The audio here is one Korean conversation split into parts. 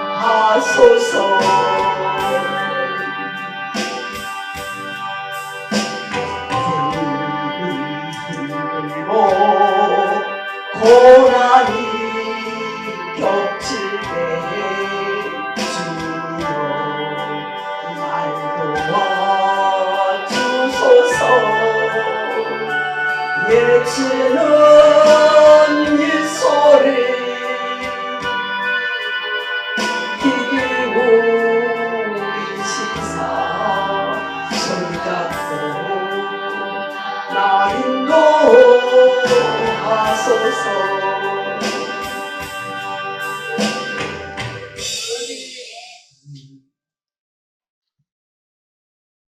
인도하소서. 힘들고 고난이 겹칠 때에 주여 날 도와주소서. 예치는 이 소리 귀 기울이시사 손잡고 나 인도하소서.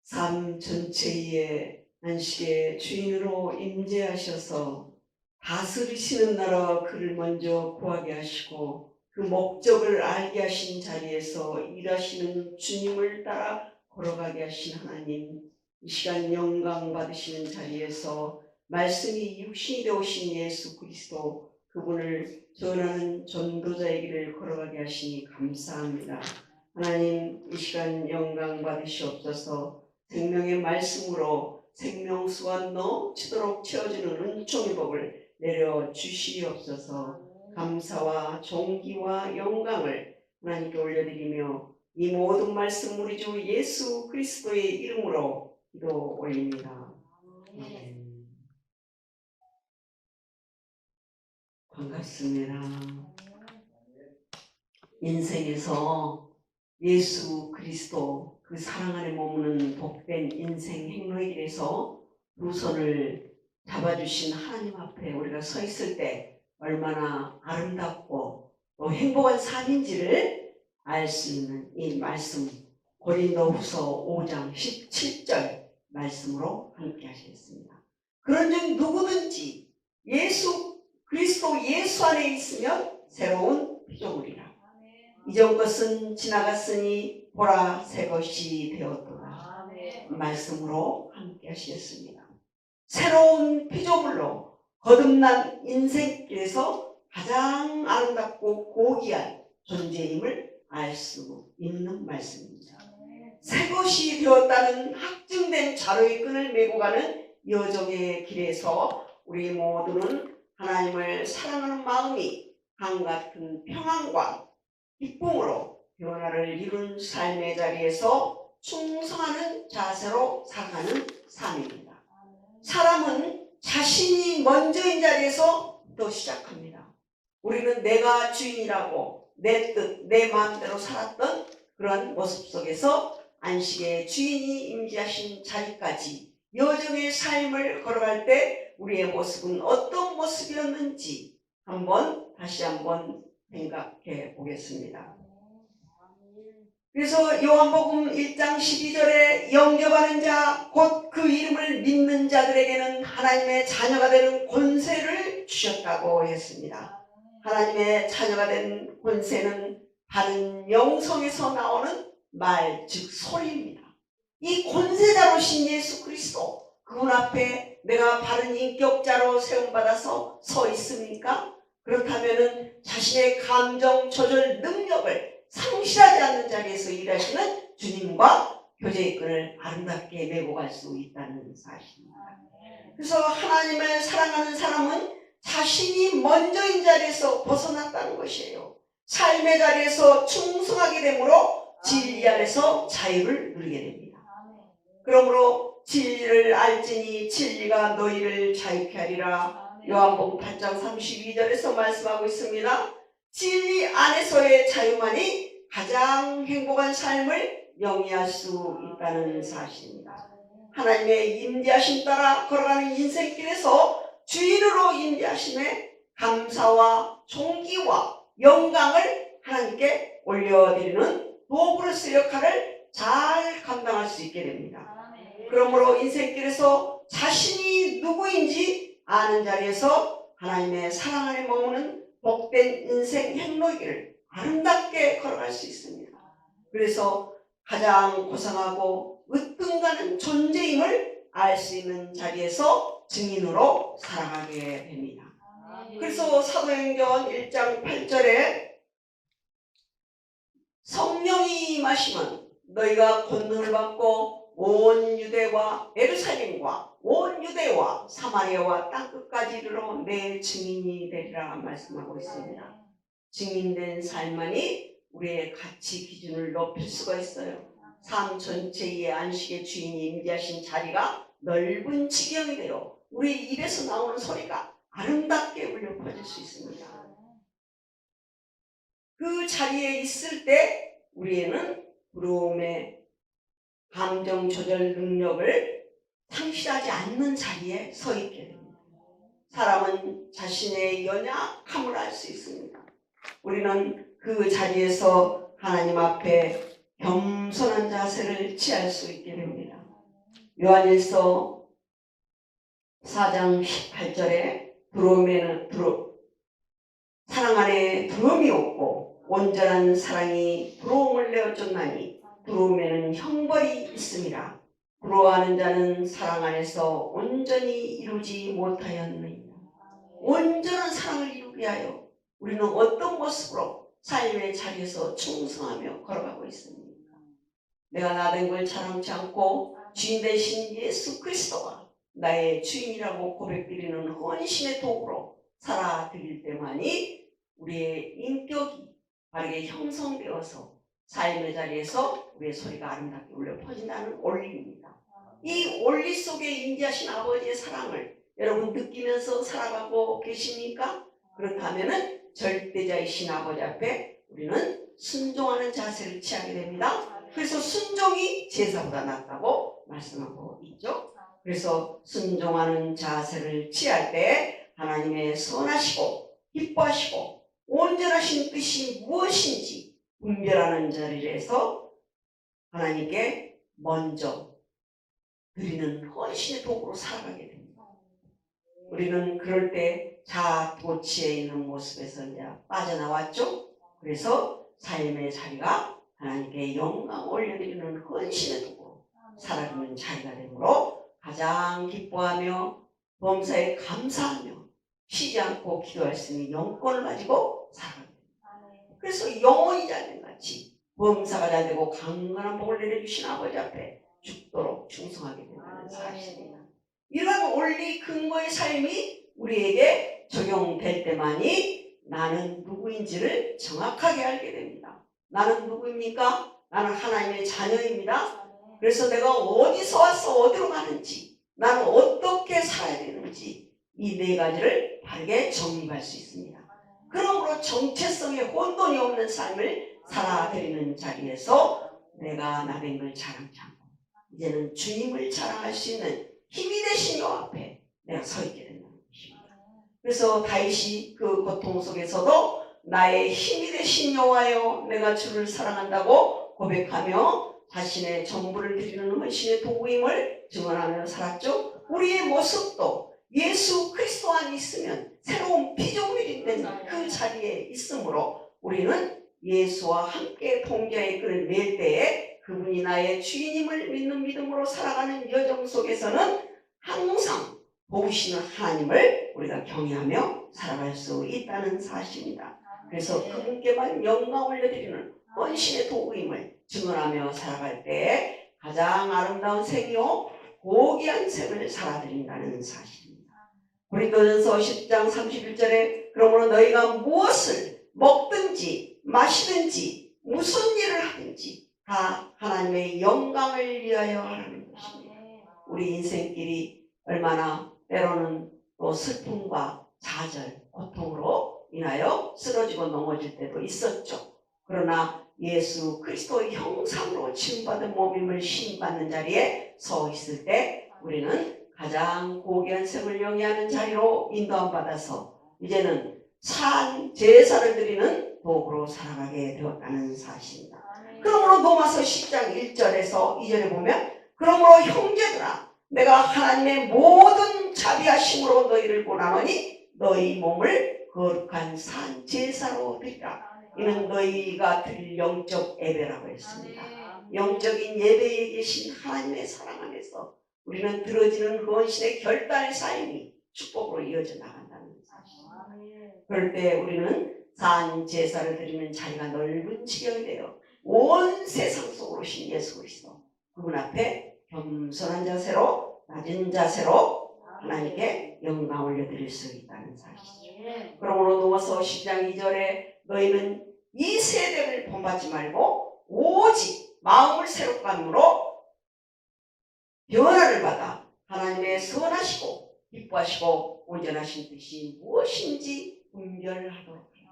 삶 전체의 안식의 주인으로 임재하셔서 다스리시는 나라 그를 먼저 구하게 하시고 그 목적을 알게 하신 자리에서 일하시는 주님을 따라 걸어가게 하신 하나님, 이 시간 영광 받으시는 자리에서 말씀이 육신이 되오신 예수 그리스도, 그분을 전하는 전도자의 길을 걸어가게 하시니 감사합니다. 하나님, 이 시간 영광 받으시옵소서. 생명의 말씀으로 생명수가 넘치도록 채워주는 은총의 복을 내려주시옵소서. 감사와 존귀와 영광을 하나님께 올려드리며 이 모든 말씀 우리 주 예수 그리스도의 이름으로 기도 올립니다. 반갑습니다. 인생에서 예수 그리스도 그 사랑 안에 머무는 복된 인생 행로의 길에서 두 손을 잡아주신 하나님 앞에 우리가 서 있을 때 얼마나 아름답고 또 행복한 삶인지를 알 수 있는 이 말씀, 고린도후서 5장 17절 말씀으로 함께 하시겠습니다. 그런즉 누구든지 예수 그리스도 예수 안에 있으면 새로운 피조물이라. 이전 것은 지나갔으니 보라 새 것이 되었도다. 말씀으로 함께 하시겠습니다. 새로운 피조물로 거듭난 인생길에서 가장 아름답고 고귀한 존재임을 알 수 있는 말씀입니다. 새 것이 되었다는 확증된 자로의 끈을 메고 가는 여정의 길에서 우리 모두는 하나님을 사랑하는 마음이 한같은 평안과 기쁨으로 변화를 이룬 삶의 자리에서 충성하는 자세로 살아가는 삶입니다. 사람은 자신이 먼저인 자리에서부터 시작합니다. 우리는 내가 주인이라고 내 뜻, 내 마음대로 살았던 그런 모습 속에서 안식의 주인이 임재하신 자리까지 여정의 삶을 걸어갈 때 우리의 모습은 어떤 모습이었는지 다시 한번 생각해 보겠습니다. 그래서 요한복음 1장 12절에 영접하는 자 곧 그 이름을 믿는 자들에게는 하나님의 자녀가 되는 권세를 주셨다고 했습니다. 하나님의 자녀가 된 권세는 바른 영성에서 나오는 말, 즉 소리입니다. 이 권세자로신 예수 그리스도, 그분 앞에 내가 바른 인격자로 세움받아서 서 있습니까? 그렇다면 자신의 감정 조절 능력을 상실하지 않는 자리에서 일하시는 주님과 교제의 끈을 아름답게 메고 갈 수 있다는 사실입니다. 그래서 하나님을 사랑하는 사람은 자신이 먼저인 자리에서 벗어났다는 것이에요. 삶의 자리에서 충성하게 되므로 진리 안에서 자유를 누리게 됩니다. 그러므로 진리를 알지니 진리가 너희를 자유케 하리라. 요한복음 8장 32절에서 말씀하고 있습니다. 진리 안에서의 자유만이 가장 행복한 삶을 영위할 수 있다는 사실입니다. 하나님의 임재하심 따라 걸어가는 인생길에서 주인으로 임재하심에 감사와 존귀와 영광을 하나님께 올려드리는 도구로서의 역할을 잘 감당할 수 있게 됩니다. 그러므로 인생길에서 자신이 누구인지 아는 자리에서 하나님의 사랑 안에 머무는 복된 인생 행로기를 아름답게 걸어갈 수 있습니다. 그래서 가장 고상하고 으뜸가는 존재임을 알 수 있는 자리에서 증인으로 살아가게 됩니다. 그래서 사도행전 1장 8절에 성령이 임하시면 너희가 권능을 받고 온 유대와 예루살렘과 온 유대와 사마리아와 땅끝까지 이르러 내 증인이 되리라 말씀하고 있습니다. 증인된 삶만이 우리의 가치 기준을 높일 수가 있어요. 삶 전체의 안식의 주인이 임재하신 자리가 넓은 지경이 되어 우리 입에서 나오는 소리가 아름답게 울려 퍼질 수 있습니다. 그 자리에 있을 때 우리에는 부러움의 감정 조절 능력을 상실하지 않는 자리에 서 있게 됩니다. 사람은 자신의 연약함을 알 수 있습니다. 우리는 그 자리에서 하나님 앞에 겸손한 자세를 취할 수 있게 됩니다. 요한일서 4장 18절에 사랑 안에 두려움이 없고 온전한 사랑이 부러움을 내어줬나니 부러움에는 형벌이 있습니다. 부러워하는 자는 사랑 안에서 온전히 이루지 못하였느니라. 온전한 사랑을 이루게 하여 우리는 어떤 모습으로 삶의 자리에서 충성하며 걸어가고 있습니까? 내가 나 된 걸 자랑치 않고 주인 되신 예수 그리스도가 나의 주인이라고 고백드리는 헌신의 도구로 살아드릴 때만이 우리의 인격이 바르게 형성되어서 삶의 자리에서 우리의 소리가 아름답게 울려 퍼진다는 원리입니다. 이 원리 속에 임재하신 아버지의 사랑을 여러분 느끼면서 살아가고 계십니까? 그렇다면 절대자이신 아버지 앞에 우리는 순종하는 자세를 취하게 됩니다. 그래서 순종이 제사보다 낫다고 말씀하고 있죠. 그래서 순종하는 자세를 취할 때 하나님의 선하시고 기뻐하시고 온전하신 뜻이 무엇인지 분별하는 자리에서 하나님께 먼저 드리는 헌신의 도구로 살아가게 됩니다. 우리는 그럴 때 자도취에 있는 모습에서 이제 빠져나왔죠. 그래서 삶의 자리가 하나님께 영광 올려드리는 헌신의 도구로 살아가는 자리가 되므로 가장 기뻐하며 범사에 감사하며 쉬지 않고 기도할 수 있는 영권을 가지고 살아가게 됩니다. 그래서 영혼이 잘된 같이 범사가 잘되고 강건한 복을 내려주신 아버지 앞에 죽도록 충성하게 된다는 사실입니다. 이런 원리 근거의 삶이 우리에게 적용될 때만이 나는 누구인지를 정확하게 알게 됩니다. 나는 누구입니까? 나는 하나님의 자녀입니다. 그래서 내가 어디서 와서 어디로 가는지, 나는 어떻게 살아야 되는지 이 네 가지를 바르게 정립할 수 있습니다. 그러므로 정체성에 혼돈이 없는 삶을 살아드리는 자리에서 내가 나 된 걸 자랑치 않고 이제는 주님을 자랑할 수 있는 힘이 되신 여 앞에 내가 서 있게 된다는 것입니다. 그래서 다윗이 그 고통 속에서도 나의 힘이 되신 여호와여 내가 주를 사랑한다고 고백하며 자신의 전부를 드리는 헌신의 도구임을 증언하며 살았죠. 우리의 모습도 예수 그리스도 안에 있으면 새로운 피조물이 되는 그 자리에 있으므로 우리는 예수와 함께 동자의 끈을 맬 때에 그분이 나의 주인임을 믿는 믿음으로 살아가는 여정 속에서는 항상 도우시는 하나님을 우리가 경외하며 살아갈 수 있다는 사실입니다. 그래서 그분께만 영광 올려드리는 헌신의 도구임을 증언하며 살아갈 때 가장 아름다운 생이요 고귀한 생을 살아드린다는 사실입니다. 고린도전서 10장 31절에 그러므로 너희가 무엇을 먹든지 마시든지 무슨 일을 하든지 다 하나님의 영광을 위하여 하라는 것입니다. 우리 인생길이 얼마나 때로는 또 슬픔과 좌절, 고통으로 인하여 쓰러지고 넘어질 때도 있었죠. 그러나 예수 그리스도의 형상으로 치유받은 몸임을 신받는 자리에 서 있을 때 우리는 가장 고귀한 생을 영위하는 자리로 인도함 받아서 이제는 산 제사를 드리는 도구로 살아가게 되었다는 사실입니다. 그러므로 로마서 10장 1절에서 2절에 보면 그러므로 형제들아 내가 하나님의 모든 자비하심으로 너희를 권하노니 너희 몸을 거룩한 산 제사로 드리라. 이는 너희가 드릴 영적 예배라고 했습니다. 영적인 예배에 계신 하나님의 사랑 안에서 우리는 들어지는 헌신의 결단의 삶이 축복으로 이어져 나간다는 사실. 그럴 때 우리는 산 제사를 드리는 자리가 넓은 지경이 되어 온 세상 속으로 오신 예수 그리스도 그분 앞에 겸손한 자세로 낮은 자세로 하나님께 영광 올려드릴 수 있다는 사실. 그러므로 로마서 10장 2절에 너희는 이 세대를 본받지 말고 오직 마음을 새롭게 함으로 변화를 받아 하나님의 선하시고 기뻐하시고 온전하신 뜻이 무엇인지 분별하도록 해요.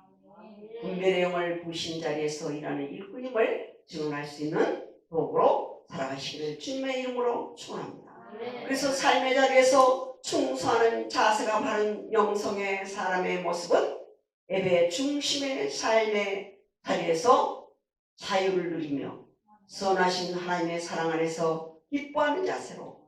분별의 영을 부신 자리에서 일하는 일꾼임을 증언할 수 있는 도구로 살아가시기를 주님의 이름으로 축원합니다. 그래서 삶의 자리에서 충성하는 자세가 바른 영성의 사람의 모습은 예배 중심의 삶의 자리에서 자유를 누리며 선하신 하나님의 사랑 안에서 기뻐하는 자세로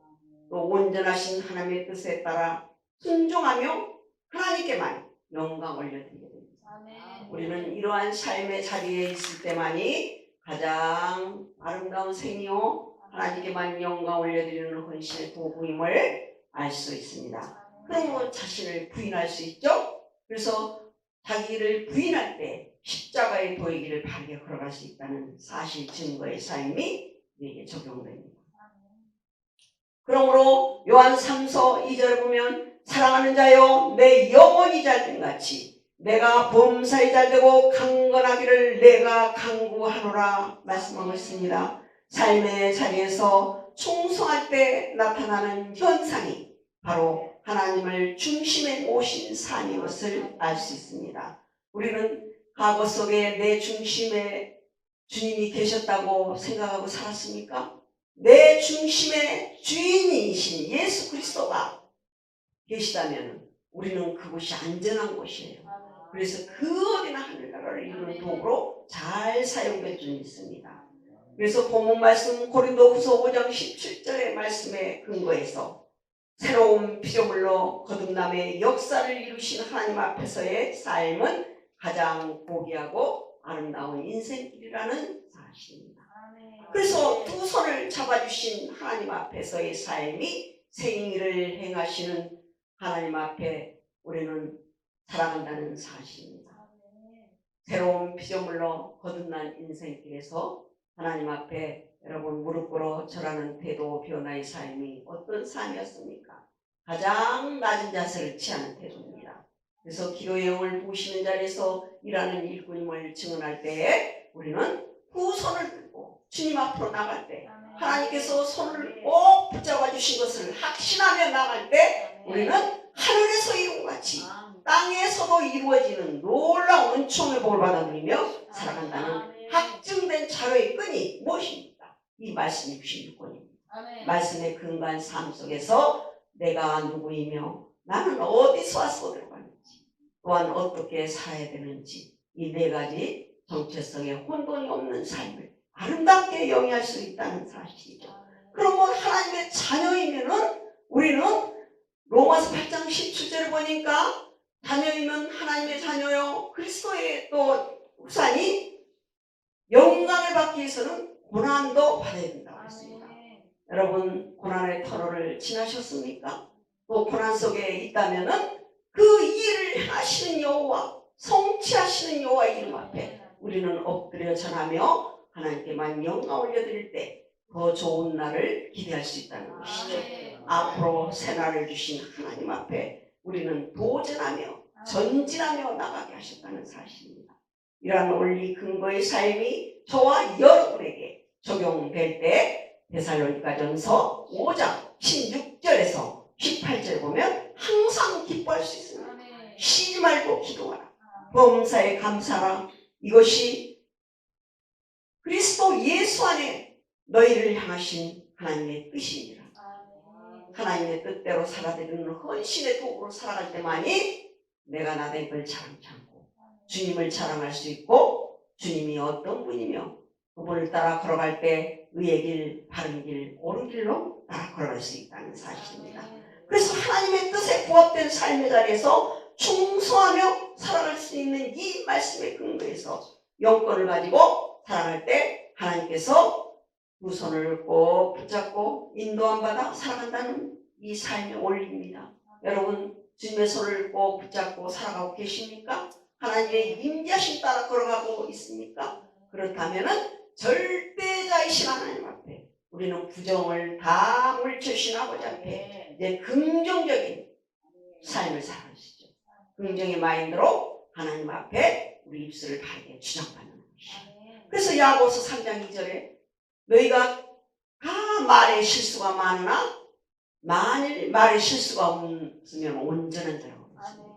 또 온전하신 하나님의 뜻에 따라 순종하며 하나님께만 영광 올려드리게 됩니다. 우리는 이러한 삶의 자리에 있을 때만이 가장 아름다운 생이요 하나님께만 영광 올려드리는 헌신의 도구임을 알 수 있습니다. 그러므로 자신을 부인할 수 있죠. 그래서 자기를 부인할 때 십자가의 도의 바르게 걸어갈 수 있다는 사실 증거의 삶이 우리에게 적용됩니다. 그러므로 요한 3서 2절 보면 사랑하는 자여 내 영혼이 잘된 같이 내가 범사에 잘되고 강건하기를 내가 강구하노라 말씀하고 있습니다. 삶의 자리에서 충성할 때 나타나는 현상이 바로 하나님을 중심에 모신 삶인 것을 알 수 있습니다. 우리는 과거 속에 내 중심에 주님이 계셨다고 생각하고 살았습니까? 내 중심의 주인이신 예수 그리스도가 계시다면 우리는 그곳이 안전한 곳이에요. 그래서 그 어디나 하늘나라를 이루는 도구로 잘 사용될 줄 믿습니다. 그래서 본문 말씀 고린도후서 5장 17절의 말씀에 근거해서 새로운 피조물로 거듭남의 역사를 이루신 하나님 앞에서의 삶은 가장 고귀하고 아름다운 인생길이라는 사실입니다. 그래서 두 손을 잡아주신 하나님 앞에서의 삶이 생일을 행하시는 하나님 앞에 우리는 살아간다는 사실입니다. 새로운 피조물로 거듭난 인생길에서 하나님 앞에 여러분 무릎 꿇어 절하는 태도 변화의 삶이 어떤 삶이었습니까? 가장 낮은 자세를 취하는 태도입니다. 그래서 기도의 영을 부으시는 자리에서 일하는 일꾼임을 증언할 때에 우리는 두 손을 들고 주님 앞으로 나갈 때 하나님께서 손을 꼭 붙잡아 주신 것을 확신하며 나갈 때 우리는 하늘에서 이룬 것 같이 땅에서도 이루어지는 놀라운 은총의 복을 받아 누리며 살아간다는 확증된 자료의 끈이 무엇입니까? 이 말씀이 주신 유권입니다. 말씀의 근거한 삶 속에서 내가 누구이며 나는 어디서 와서 어디로 가는지 또한 어떻게 살아야 되는지 이 네 가지 정체성에 혼돈이 없는 삶을 아름답게 영위할 수 있다는 사실이죠. 그러면 하나님의 자녀이면은 우리는 로마서 8장 17절을 보니까 자녀이면 하나님의 자녀요 그리스도의 또 후산이 영광을 받기 위해서는 고난도 받아야 된다고 했습니다. 여러분 고난의 터널을 지나셨습니까? 또 고난 속에 있다면은 그 일을 하시는 여호와 성취하시는 여호와 이름 앞에 우리는 엎드려 전하며 하나님께만 영광 올려드릴 때 더 좋은 날을 기대할 수 있다는 것이죠. 앞으로 새 날을 주신 하나님 앞에 우리는 도전하며 전진하며 나가게 하셨다는 사실입니다. 이러한 원리 근거의 삶이 저와 여러분에게 적용될 때 데살로니가전서 5장 16절에서 18절 보면 항상 기뻐할 수 있습니다. 쉬지 말고 기도하라. 범사에 감사하라. 이것이 그리스도 예수 안에 너희를 향하신 하나님의 뜻입니다. 하나님의 뜻대로 살아드리는 헌신의 도구로 살아갈 때만이 내가 나된 걸 자랑치 않고 주님을 자랑할 수 있고 주님이 어떤 분이며 그분을 따라 걸어갈 때 의의 길, 바른 길, 옳은 길로 따라 걸어갈 수 있다는 사실입니다. 그래서 하나님의 뜻에 부합된 삶의 자리에서 충성하며 살아갈 수 있는 이 말씀의 근거에서 영권을 가지고 살아갈 때 하나님께서 두 손을 꼭 붙잡고 인도함 받아 살아간다는 이 삶의 원리입니다. 여러분 주님의 손을 꼭 붙잡고 살아가고 계십니까? 하나님의 임재하심 따라 걸어가고 있습니까? 그렇다면은 절대자이신 하나님 앞에 우리는 부정을 다 물리치신 아버지 앞에 이제 긍정적인 삶을 살아가시죠. 긍정의 마인드로 하나님 앞에 우리 입술을 바르게 주장받는 것이죠. 그래서 야고보서 3장 2절에 너희가 다 말에 실수가 많으나 만일 말에 실수가 없으면 온전한 자라고 했습니다.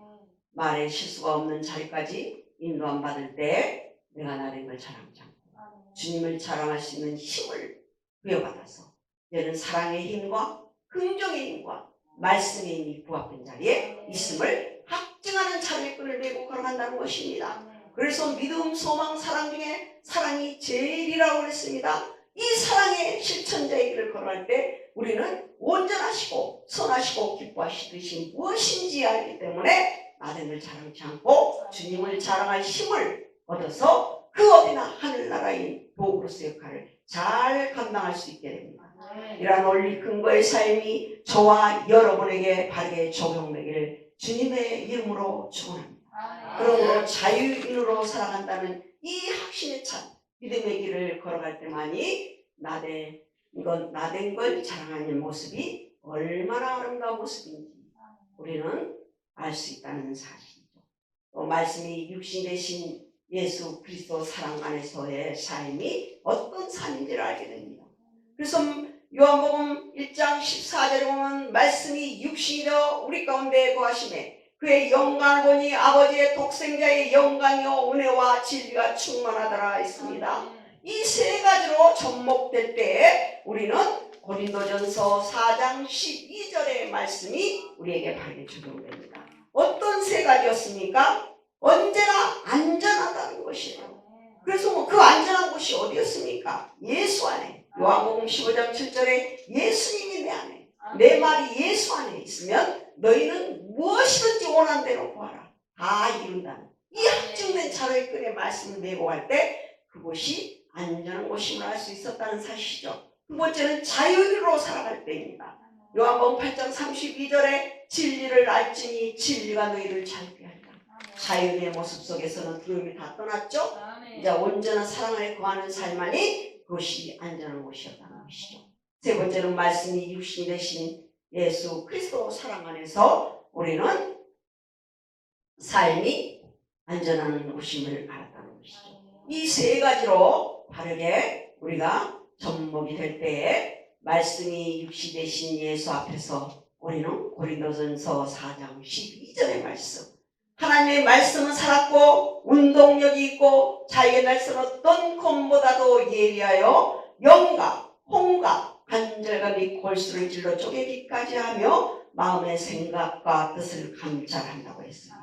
말에 실수가 없는 자리까지 인도함 받을 때 내가 나된 걸 자랑하지 않고 주님을 자랑할 수 있는 힘을 부여받아서 이제는 사랑의 힘과 긍정의 힘과 말씀의 힘이 부합된 자리에 있음을 확증하는 자리의 끈을 메고 걸어간다는 것입니다. 그래서 믿음, 소망, 사랑 중에 사랑이 제일이라고 했습니다. 이 사랑의 실천자의 길을 걸어갈 때 우리는 온전하시고 선하시고 기뻐하시듯이 무엇인지 알기 때문에 나된 걸 자랑하지 않고 주님을 자랑할 힘을 얻어서 그 어디나 하늘나라인 도구로서 역할을 잘 감당할 수 있게 됩니다. 이러한 원리 근거의 삶이 저와 여러분에게 바르게 적용되기를 주님의 이름으로 축원합니다. 그러므로 자유인으로 살아간다는 이 확신에 찬 믿음의 길을 걸어갈 때만이 나된 걸 자랑하는 모습이 얼마나 아름다운 모습인지 우리는 알 수 있다는 사실이죠. 또 말씀이 육신 되신 예수 그리스도 사랑 안에서의 삶이 어떤 삶인지를 알게 됩니다. 그래서 요한복음 1장 14절에 보면 말씀이 육신이 되어 우리 가운데 거하심에 그의 영광을 보니 아버지의 독생자의 영광이요 은혜와 진리가 충만하더라 했습니다. 이 세 가지로 접목될 때에 우리는 고린도전서 4장 12절의 말씀이 우리에게 바르게 적용됩니다. 어떤 세 가지였습니까? 언제나 안전하다는 것이에요. 그래서 그 안전한 곳이 어디였습니까? 예수 안에. 요한복음 15장 7절에 예수님이 내 안에, 내 말이 예수 안에 있으면 너희는 무엇이든지 원하는 대로 구하라. 다 이룬다는 이 확증된 자료의 끈에 말씀을 메고 갈 때 그곳이 안전한 곳임을 알 수 있었다는 사실이죠. 두 번째는 자유로 살아갈 때입니다. 요한복음 8장 32절에 진리를 알지니 진리가 너희를 자유케 하리라. 자유의 모습 속에서는 두려움이 다 떠났죠. 이제 온전한 사랑 안에 거하는 삶만이 그것이 안전한 곳이었다는 것이죠. 세 번째는 말씀이 육신이 되신 예수 그리스도 사랑 안에서 우리는 삶이 안전한 곳임을 알았다는 것이죠. 이 세 가지로 바르게 우리가 접목이 될 때에 말씀이 육신 되신 예수 앞에서 우리는 고린도전서 4장 12절의 말씀, 하나님의 말씀은 살았고 운동력이 있고 자기의 날선 어떤 검보다도 예리하여 영과 홍과 간절감이 골수를 찔러 쪼개기까지 하며 마음의 생각과 뜻을 감찰한다고 했습니다.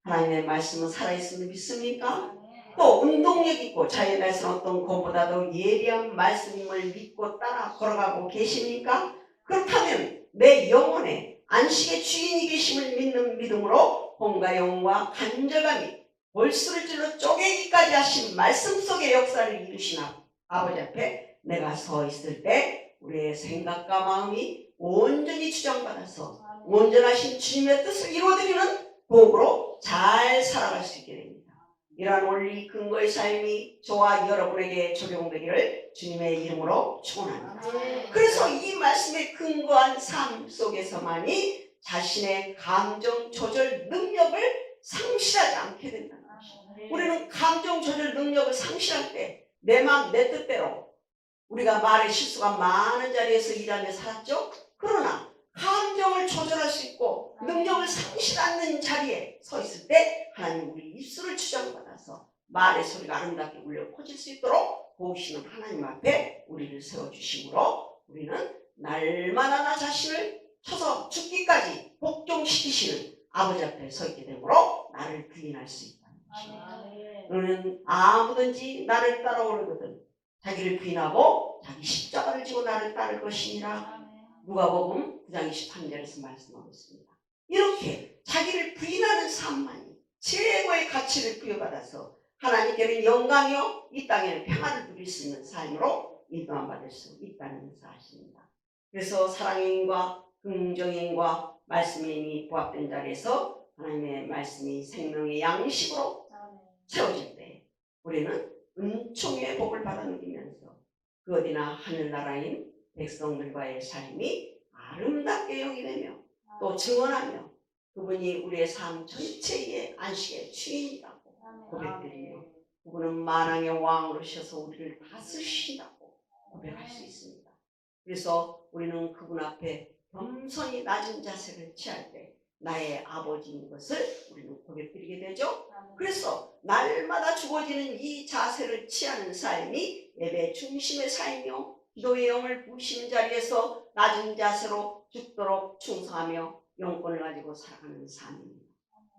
하나님의 말씀은 살아있음을 믿습니까? 또 운동력 있고 자기의 날선 어떤 검보다도 예리한 말씀임을 믿고 따라 걸어가고 계십니까? 그렇다면 내 영혼에 안식의 주인이 계심을 믿는 믿음으로 혼과 영과 간절감이 골수를 찔러 쪼개기까지 하신 말씀 속의 역사를 이루신 아버지 앞에 내가 서 있을 때 우리의 생각과 마음이 온전히 주장받아서 온전하신 주님의 뜻을 이루어드리는 도구로 잘 살아갈 수 있게 됩니다. 이러한 원리 근거의 삶이 저와 여러분에게 적용되기를 주님의 이름으로 축원합니다. 그래서 이 말씀에 근거한 삶 속에서만이 자신의 감정 조절 능력을 상실하지 않게 된다는 것입니다. 우리는 감정 조절 능력을 상실할 때 내 마음 내 뜻대로 우리가 말의 실수가 많은 자리에서 일하며 살았죠. 그러나 감정을 조절할 수 있고 능력을 상실하지 않는 자리에 서 있을 때 하나님 우리 입술을 주장받아서 말의 소리가 아름답게 울려 퍼질 수 있도록 도우시는 하나님 앞에 우리를 세워주심으로 우리는 날마다 나 자신을 쳐서 죽기까지 복종시키시는 아버지 앞에 서 있게 되므로 나를 부인할 수 있다는 것입니다. 너는 아무든지 나를 따라오려거든 자기를 부인하고 자기 십자가를 지고 나를 따를 것이니라. 누가복음 9장 23절에서 말씀하고 있습니다. 이렇게 자기를 부인하는 삶만이 최고의 가치를 부여받아서 하나님께는 영광이요 이 땅에는 평안을 누릴 수 있는 삶으로 인도함 받을 수 있다는 사실입니다. 그래서 사랑의 힘과 긍정의 힘과 말씀이 이미 부합된 자리에서 하나님의 말씀이 생명의 양식으로 채워질 때 우리는 은총의 복을 받아 누리면서 그 어디나 하늘나라인 백성들과의 삶이 아름답게 여기되며 또 증언하며 그분이 우리의 삶 전체의 안식의 주인이라고 고백드리며 그분은 만왕의 왕으로 오셔서 우리를 다스리신다고 고백할 수 있습니다. 그래서 우리는 그분 앞에 겸손히 낮은 자세를 취할 때 나의 아버지인 것을 우리는 고백드리게 되죠. 그래서 날마다 주어지는 이 자세를 취하는 삶이 예배 중심의 삶이요 기도의 영을 부으시는 자리에서 낮은 자세로 죽도록 충성하며 영권을 가지고 살아가는 삶입니다.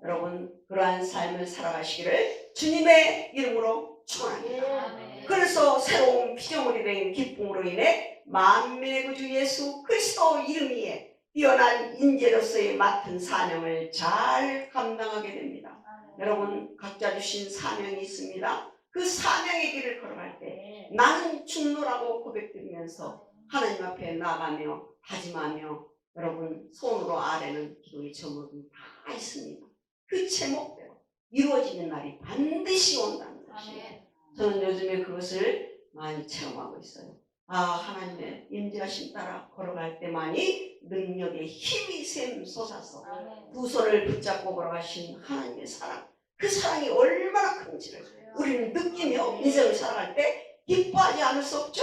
여러분 그러한 삶을 살아가시기를 주님의 이름으로 축원합니다. 그래서 새로운 피조물이 된 기쁨으로 인해 만민의 구주 예수 그리스도 이름 위에 뛰어난 인재로서의 맡은 사명을 잘 감당하게 됩니다. 여러분 각자 주신 사명이 있습니다. 그 사명의 길을 걸어갈 때 나는 충노라고 고백드리면서 하나님 앞에 나가며 다짐하며 여러분 손으로 아래는 기도의 제목이 다 있습니다. 그 제목대로 이루어지는 날이 반드시 온다는 것입니다. 저는 요즘에 그것을 많이 체험하고 있어요. 하나님의 임재하심 따라 걸어갈 때만이 능력의 힘이 샘솟아서 두 손을 붙잡고 걸어가신 하나님의 사랑, 그 사랑이 얼마나 큰지를 우리는 느끼며 인생을 살아갈 때 기뻐하지 않을 수 없죠.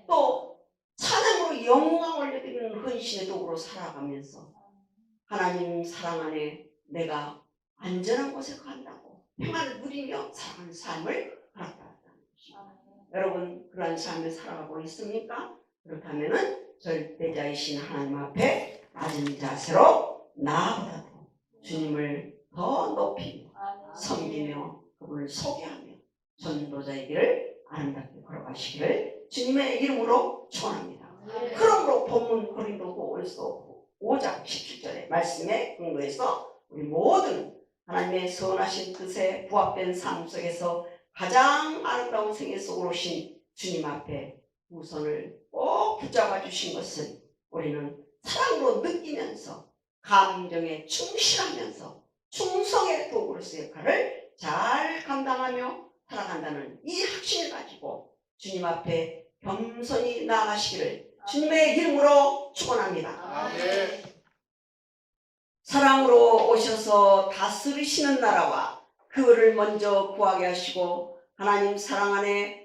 또 찬양으로 영광 올려드리는 헌신의 도구로 살아가면서 하나님 사랑 안에 내가 안전한 곳에 간다고 평안을 누리며 살아가는 삶을 허락받았다는 것입니다. 여러분 그러한 삶을 살아가고 있습니까? 그렇다면 절대자이신 하나님 앞에 낮은 자세로 나아보다도 주님을 더 높이며 섬기며 그분을 소개하며 전도자의 길을 아름답게 걸어가시기를 주님의 이름으로 축원합니다. 그러므로 본문 고린도후서 5장 17절의 말씀에 근거해서 우리 모든 하나님의 선하신 뜻에 부합된 삶 속에서 가장 아름다운 생애 속으로 오신 주님 앞에 두 손을 꼭 붙잡아 주신 것을 우리는 사랑으로 느끼면서 감정에 충실하면서 충성의 도구로서의 역할을 잘 감당하며 살아간다는 이 확신을 가지고 주님 앞에 겸손히 나아가시기를 주님의 이름으로 축원합니다. 사랑으로 오셔서 다스리시는 나라와 그를 먼저 구하게 하시고 하나님 사랑 안에